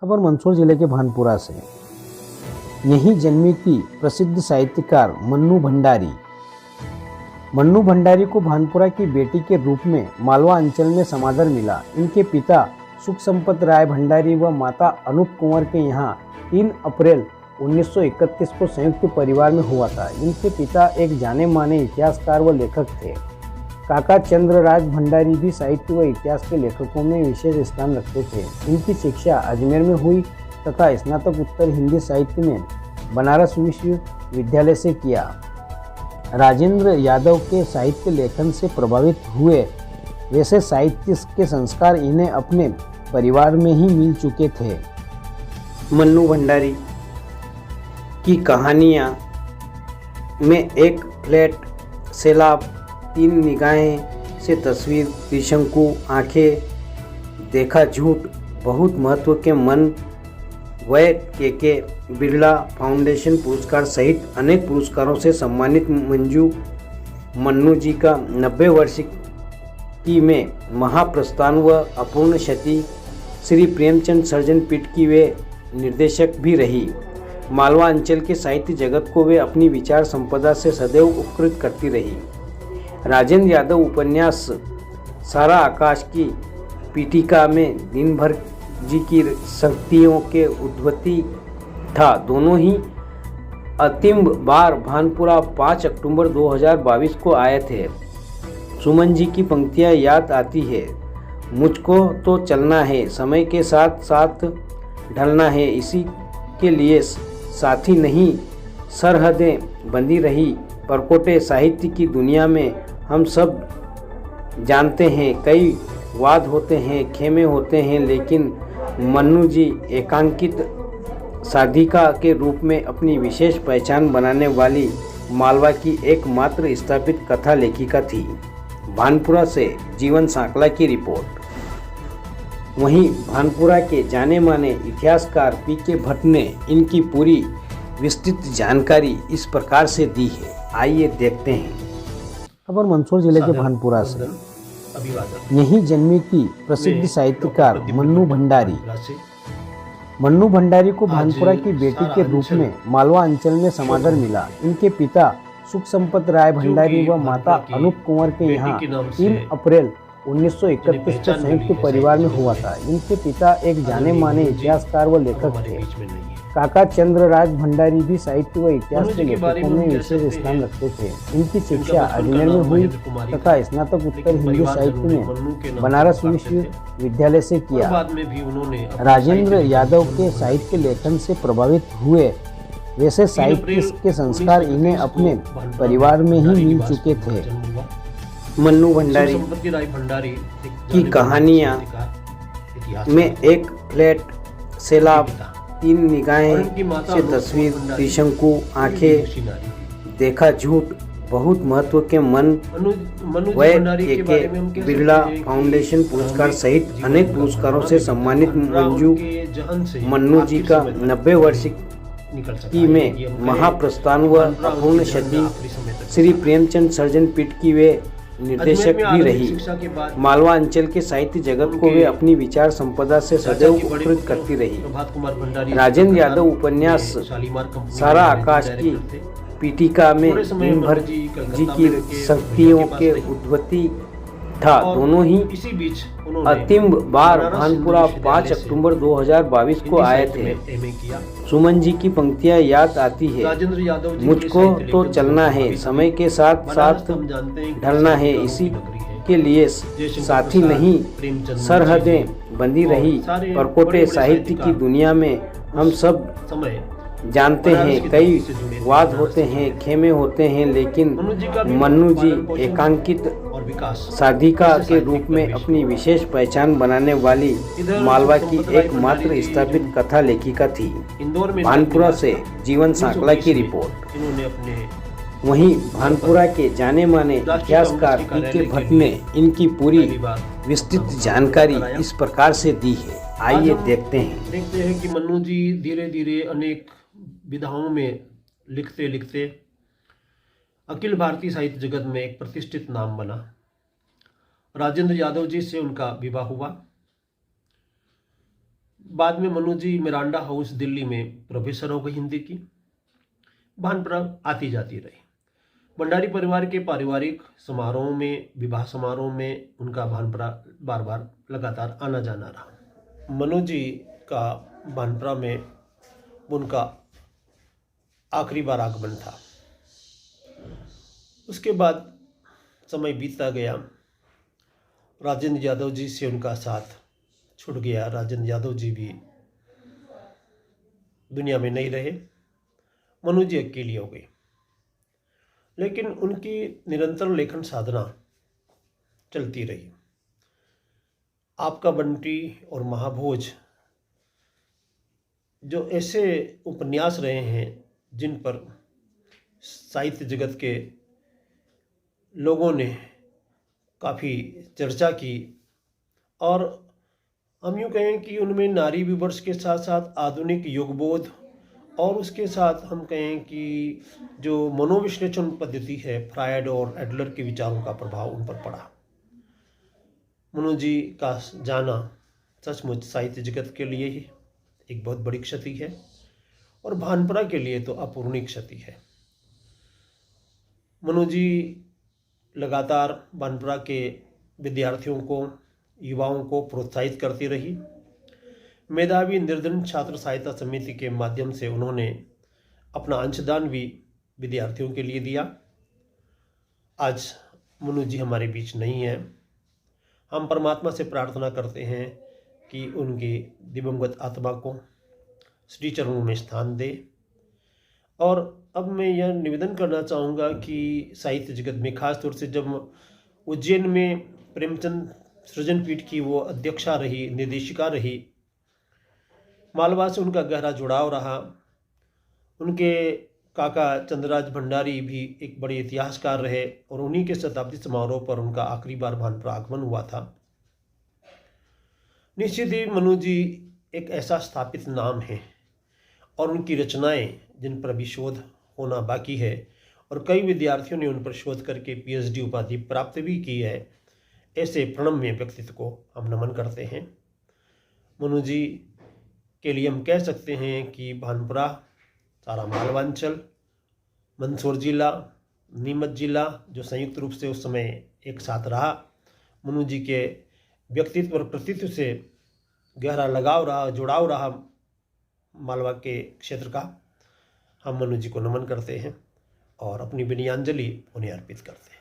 खबर मंदसौर जिले के भानपुरा से। यहीं जन्मी थी प्रसिद्ध साहित्यकार मन्नू भंडारी। मन्नू भंडारी को भानपुरा की बेटी के रूप में मालवा अंचल में समादर मिला। इनके पिता सुख संपत राय भंडारी व माता अनूप कुंवर के यहाँ 3 अप्रैल 1931 को संयुक्त परिवार में हुआ था। इनके पिता एक जाने माने इतिहासकार व लेखक थे। काका चंद्रराज भंडारी भी साहित्य व इतिहास के लेखकों में विशेष स्थान रखते थे। इनकी शिक्षा अजमेर में हुई तथा स्नातक उत्तर हिंदी साहित्य में बनारस विश्वविद्यालय से किया। राजेंद्र यादव के साहित्य लेखन से प्रभावित हुए वैसे साहित्य के संस्कार इन्हें अपने परिवार में ही मिल चुके थे। मन्नू भंडारी की कहानियाँ में एक फ्लैट, सैलाब, 3 निगाहें से तस्वीर, त्रिशंकु, आंखें, देखा झूठ, बहुत महत्व के मन, वह के बिरला फाउंडेशन पुरस्कार सहित अनेक पुरस्कारों से सम्मानित मंजू मन्नू जी का 90 वर्षिकी में महाप्रस्थान व अपूर्ण क्षति श्री प्रेमचंद सर्जन पीठ की वे निर्देशक भी रही। मालवा अंचल के साहित्य जगत को वे अपनी विचार संपदा से सदैव उपकृत करती रही। राजेंद्र यादव उपन्यास सारा आकाश की पीठिका में दिन भर जी की शक्तियों के उद्भवती था। दोनों ही अंतिम बार भानपुरा 5 अक्टूबर 2022 को आए थे। सुमन जी की पंक्तियां याद आती है, मुझको तो चलना है, समय के साथ साथ ढलना है, इसी के लिए साथी नहीं सरहदें बंधी रही। परकोटे साहित्य की दुनिया में हम सब जानते हैं, कई वाद होते हैं, खेमे होते हैं, लेकिन मन्नू जी एकांकित साधिका के रूप में अपनी विशेष पहचान बनाने वाली मालवा की एकमात्र स्थापित कथा लेखिका थी। भानपुरा से जीवन सांकला की रिपोर्ट। वहीं भानपुरा के जाने माने इतिहासकार पी.के. भट्ट ने इनकी पूरी विस्तृत जानकारी इस प्रकार से दी है, आइए देखते हैं। खबर मंदसौर जिले के भानपुरा से। यहीं जन्मी थी प्रसिद्ध साहित्यकार मन्नू भंडारी। मन्नू भंडारी को भानपुरा की बेटी के रूप में मालवा अंचल में समादर मिला। इनके पिता सुख संपत राय भंडारी व माता अनूप कुंवर के यहाँ 3 अप्रैल 1931 को संयुक्त परिवार में हुआ था। इनके पिता एक जाने माने इतिहासकार व लेखक थे। काका चंद्रराज भंडारी भी साहित्य व इतिहास के लेखकों में विशेष स्थान रखते थे। इनकी शिक्षा अजमेर में हुई तथा स्नातक उत्तर हिंदी साहित्य में बनारस विश्वविद्यालय से किया। राजेंद्र यादव के साहित्य लेखन से प्रभावित हुए वैसे साहित्य के संस्कार इन्हें अपने परिवार में ही मिल चुके थे। मन्नू भंडारी की कहानियाँ में एक फ्लैट, सैलाब, 3 निगाहें से तस्वीर, त्रिशंकु, आंखें, देखा झूठ, बहुत महत्व के मन, वह के बिरला फाउंडेशन पुरस्कार सहित अनेक पुरस्कारों से सम्मानित मंजू मन्नू जी का 90 वर्षिकी में महाप्रस्थान व अपूर्ण क्षति श्री प्रेमचंद सर्जन पीठ की वे निर्देशक भी रही। मालवा अंचल के साहित्य जगत को वे अपनी विचार संपदा से सदैव उपकृत करती रही। राजेंद्र यादव उपन्यास सारा आकाश की पीठिका में दिन भर जी की शक्तियों के उद्भवती था। दोनों ही अंतिम बार भानपुरा 5 अक्टूबर 2022 को आए थे। सुमन जी की पंक्तियां याद आती है, मुझको तो चलना है, समय के साथ साथ ढलना है, इसी के लिए साथी नहीं सरहदें बंधी रही। परकोटे साहित्य की दुनिया में हम सब जानते हैं, कई वाद होते हैं, खेमे होते हैं, लेकिन मन्नू जी एकांकित साधिका के रूप में अपनी विशेष पहचान बनाने वाली मालवा की एकमात्र स्थापित कथा लेखिका थी। भानपुरा से जीवन सांकला की रिपोर्ट। वहीं भानपुरा के जाने माने इतिहासकार पी.के. भट्ट ने इनकी पूरी विस्तृत जानकारी इस प्रकार से दी है, आइए देखते हैं। कि मन्नू जी धीरे धीरे अनेक विधाओं में लिखते लिखते अखिल भारतीय साहित्य जगत में एक प्रतिष्ठित नाम बना। राजेंद्र यादव जी से उनका विवाह हुआ। बाद में मनु जी मिरांडा हाउस दिल्ली में प्रोफेसर हो गए हिंदी की। भानपुरा आती जाती रही। भंडारी परिवार के पारिवारिक समारोह में, विवाह समारोह में उनका भानपुरा बार बार लगातार आना जाना रहा। मनु जी का भानपुरा में उनका आखिरी बार आगमन था। उसके बाद समय बीतता गया, राजेंद्र यादव जी से उनका साथ छूट गया। राजेंद्र यादव जी भी दुनिया में नहीं रहे, मनु जी अकेली हो गई। लेकिन उनकी निरंतर लेखन साधना चलती रही। आपका बंटी और महाभोज जो ऐसे उपन्यास रहे हैं जिन पर साहित्य जगत के लोगों ने काफ़ी चर्चा की, और हम यूँ कहें कि उनमें नारी विमर्श के साथ साथ आधुनिक युगबोध, और उसके साथ हम कहें कि जो मनोविश्लेषण पद्धति है, फ्रायड और एडलर के विचारों का प्रभाव उन पर पड़ा। मनु जी का जाना सचमुच साहित्य जगत के लिए ही एक बहुत बड़ी क्षति है, और भानपुरा के लिए तो अपूर्णीय क्षति है। मनु जी लगातार भानपुरा के विद्यार्थियों को, युवाओं को प्रोत्साहित करती रही। मेधावी निर्धन छात्र सहायता समिति के माध्यम से उन्होंने अपना अंशदान भी विद्यार्थियों के लिए दिया। आज मनु जी हमारे बीच नहीं है। हम परमात्मा से प्रार्थना करते हैं कि उनकी दिवंगत आत्मा को श्री चरणों में स्थान दे। और अब मैं यह निवेदन करना चाहूँगा कि साहित्य जगत में, खास तौर से जब उज्जैन में प्रेमचंद सृजन पीठ की वो अध्यक्षा रही, निर्देशिका रही, मालवा से उनका गहरा जुड़ाव रहा। उनके काका चंद्रराज भंडारी भी एक बड़े इतिहासकार रहे, और उन्हीं के शताब्दी समारोह पर उनका आखिरी बार भानपुरा आगमन हुआ था। निश्चित ही मनु जी एक ऐसा स्थापित नाम है, और उनकी रचनाएं जिन पर अभी शोध होना बाकी है, और कई विद्यार्थियों ने उन पर शोध करके PhD उपाधि प्राप्त भी की है। ऐसे प्रणम्य व्यक्तित्व को हम नमन करते हैं। मनु जी के लिए हम कह सकते हैं कि भानपुरा, सारा मालवांचल, मंदसौर जिला, नीमच जिला जो संयुक्त रूप से उस समय एक साथ रहा, मनु जी के व्यक्तित्व और कृतित्व से गहरा लगाव रहा, जुड़ाव रहा मालवा के क्षेत्र का। हम मनु जी को नमन करते हैं और अपनी विनयाञ्जलि उन्हें अर्पित करते हैं।